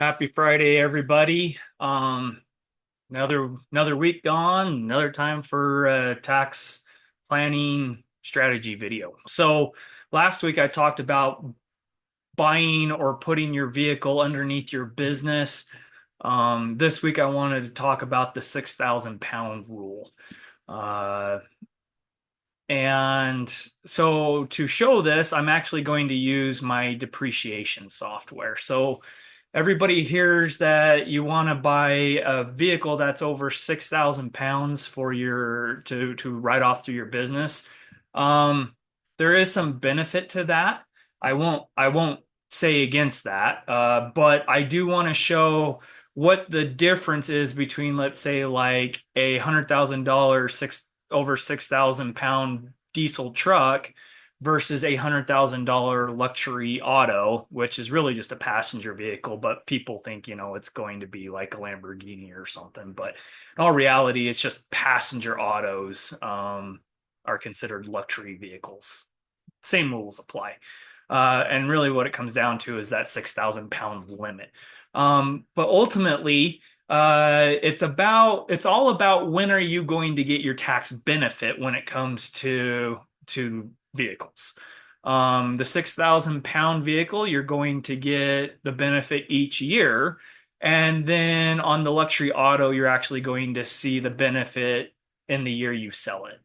Happy Friday, everybody. Another week gone, another time for a tax planning strategy video. So last week I talked about buying or putting your vehicle underneath your business. This week I wanted to talk about the 6,000 pound rule. Uh, and so to show this, I'm actually going to use my depreciation software. So everybody hears that you want to buy a vehicle that's over 6,000 pounds for your to write off through your business. Um, there is some benefit to that. I won't say against that, but I do want to show what the difference is between, let's say, like $100,000 over 6,000 pound diesel truck versus $100,000 luxury auto, which is really just a passenger vehicle, but people think, it's going to be like a Lamborghini or something. But in all reality, it's just passenger autos are considered luxury vehicles. Same rules apply. And really what it comes down to is that 6,000 pound limit. But ultimately, it's all about when are you going to get your tax benefit when it comes to vehicles. The 6,000 pound vehicle, you're going to get the benefit each year. And then on the luxury auto, you're actually going to see the benefit in the year you sell it.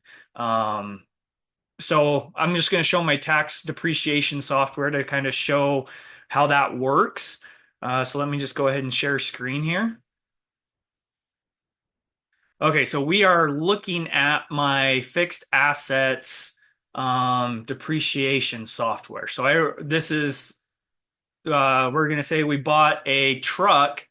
So I'm just going to show my tax depreciation software to kind of show how that works. So let me just go ahead and share screen here. Okay, so we are looking at my fixed assets depreciation software. So this is we're gonna say we bought a truck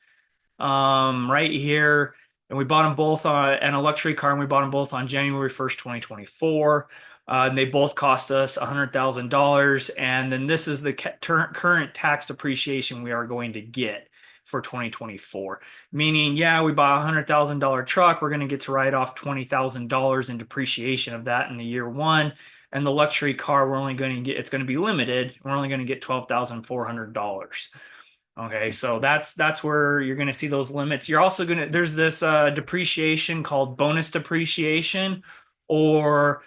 right here, and we bought them both on and a luxury car, and we bought them both on January 1st, 2024. And they both cost us $100,000. And then this is the current tax depreciation we are going to get for 2024. Meaning, yeah, we bought a $100,000 truck. We're going to get to write off $20,000 in depreciation of that in the year one. And the luxury car, it's going to be limited. We're only going to get $12,400. Okay, so that's where you're going to see those limits. You're also going to there's this depreciation called bonus depreciation or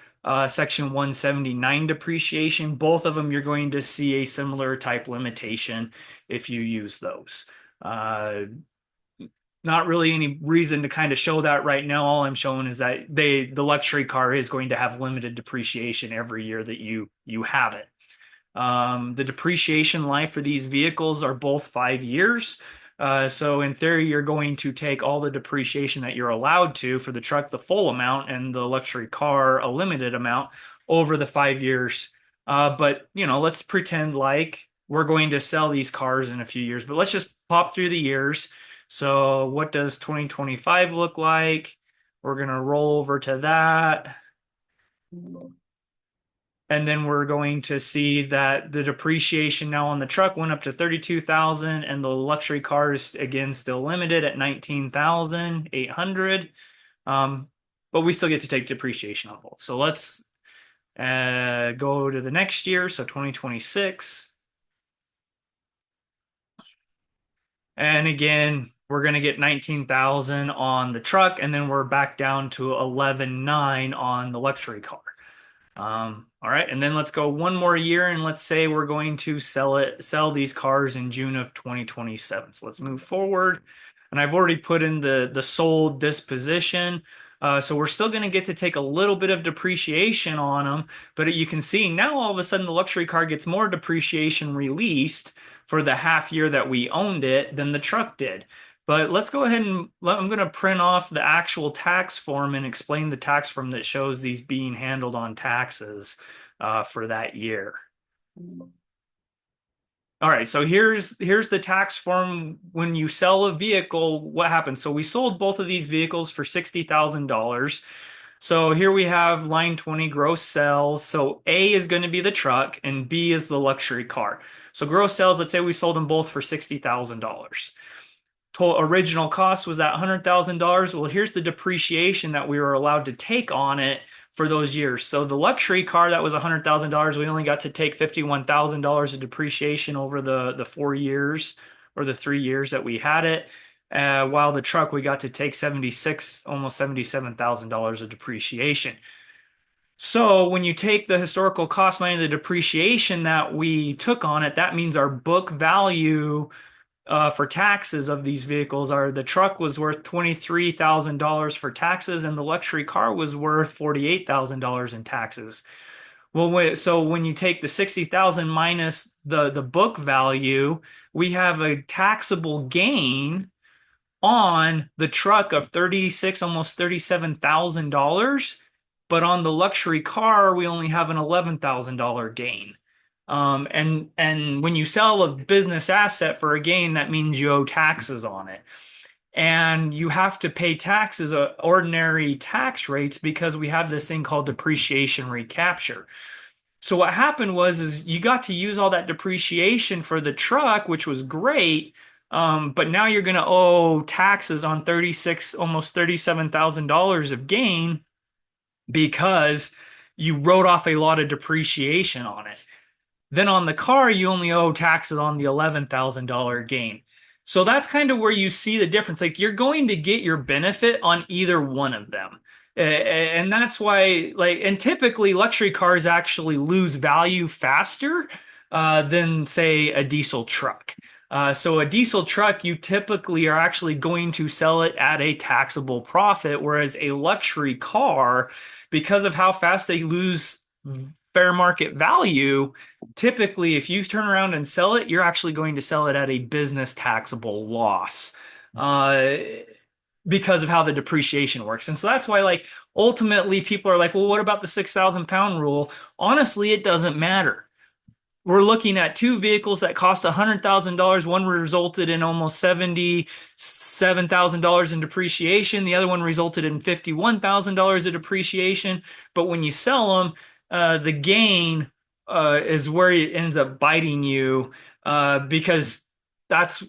Section 179 depreciation. Both of them you're going to see a similar type limitation if you use those. Not really any reason to kind of show that right now. All I'm showing is that the luxury car is going to have limited depreciation every year that you have it. The depreciation life for these vehicles are both 5 years. So in theory, you're going to take all the depreciation that you're allowed to for the truck, the full amount, and the luxury car, a limited amount over the 5 years. But let's pretend like we're going to sell these cars in a few years, but let's just pop through the years. So what does 2025 look like? We're going to roll over to that. And then we're going to see that the depreciation now on the truck went up to 32,000, and the luxury car is again still limited at 19,800. But we still get to take depreciation on both. So let's go to the next year, so 2026. And again, we're going to get 19,000 on the truck, and then we're back down to 11,900 on the luxury car. All right, and then let's go one more year, and let's say we're going to sell these cars in June of 2027. So let's move forward. And I've already put in the sold disposition. So we're still going to get to take a little bit of depreciation on them, but you can see now all of a sudden the luxury car gets more depreciation released for the half year that we owned it than the truck did. But let's go ahead and I'm going to print off the actual tax form and explain the tax form that shows these being handled on taxes for that year. All right, so here's the tax form when you sell a vehicle. What happens? So we sold both of these vehicles for $60,000. So here we have line 20 gross sales. So A is going to be the truck and B is the luxury car. So gross sales, let's say we sold them both for $60,000. Total original cost was that $100,000. Well, here's the depreciation that we were allowed to take on it for those years. So the luxury car that was $100,000, we only got to take $51,000 of depreciation over the 4 years or the 3 years that we had it. While the truck, we got to take almost $77,000 of depreciation. So when you take the historical cost minus the depreciation that we took on it, that means our book value for taxes of these vehicles are the truck was worth $23,000 for taxes and the luxury car was worth $48,000 in taxes. Well, so when you take the 60,000 minus the book value, we have a taxable gain on the truck of 36, almost $37,000, but on the luxury car, we only have an $11,000 gain. And when you sell a business asset for a gain, that means you owe taxes on it. And you have to pay taxes at ordinary tax rates because we have this thing called depreciation recapture. So what happened was you got to use all that depreciation for the truck, which was great. But now you're going to owe taxes on almost $37,000 of gain because you wrote off a lot of depreciation on it. Then on the car, you only owe taxes on the $11,000 gain. So that's kind of where you see the difference. Like you're going to get your benefit on either one of them. And that's why, and typically luxury cars actually lose value faster than, say, a diesel truck. So a diesel truck, you typically are actually going to sell it at a taxable profit, whereas a luxury car, because of how fast they lose fair market value, typically if you turn around and sell it, you're actually going to sell it at a business taxable loss. Because of how the depreciation works. And so that's why, ultimately people are like, well, what about the 6,000 pound rule? Honestly, it doesn't matter. We're looking at two vehicles that cost $100,000. One resulted in almost $77,000 in depreciation. The other one resulted in $51,000 of depreciation. But when you sell them, the gain is where it ends up biting you because that's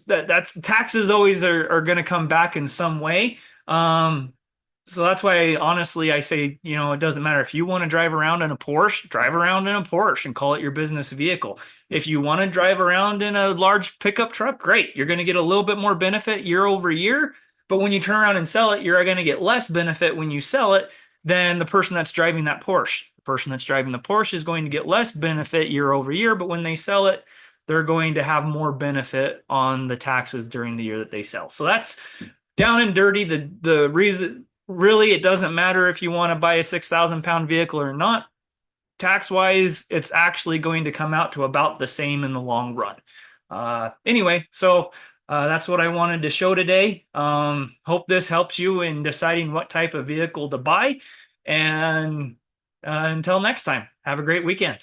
taxes always are going to come back in some way. So that's why, honestly, I say, it doesn't matter. If you want to drive around in a Porsche, drive around in a Porsche and call it your business vehicle. If you want to drive around in a large pickup truck, great. You're going to get a little bit more benefit year over year. But when you turn around and sell it, you're going to get less benefit when you sell it than the person that's driving that Porsche. The person that's driving the Porsche is going to get less benefit year over year, but when they sell it, they're going to have more benefit on the taxes during the year that they sell. So that's down and dirty. The reason, really, it doesn't matter if you want to buy a 6,000 pound vehicle or not. Tax wise, it's actually going to come out to about the same in the long run. Anyway, so that's what I wanted to show today. Hope this helps you in deciding what type of vehicle to buy. And until next time, have a great weekend.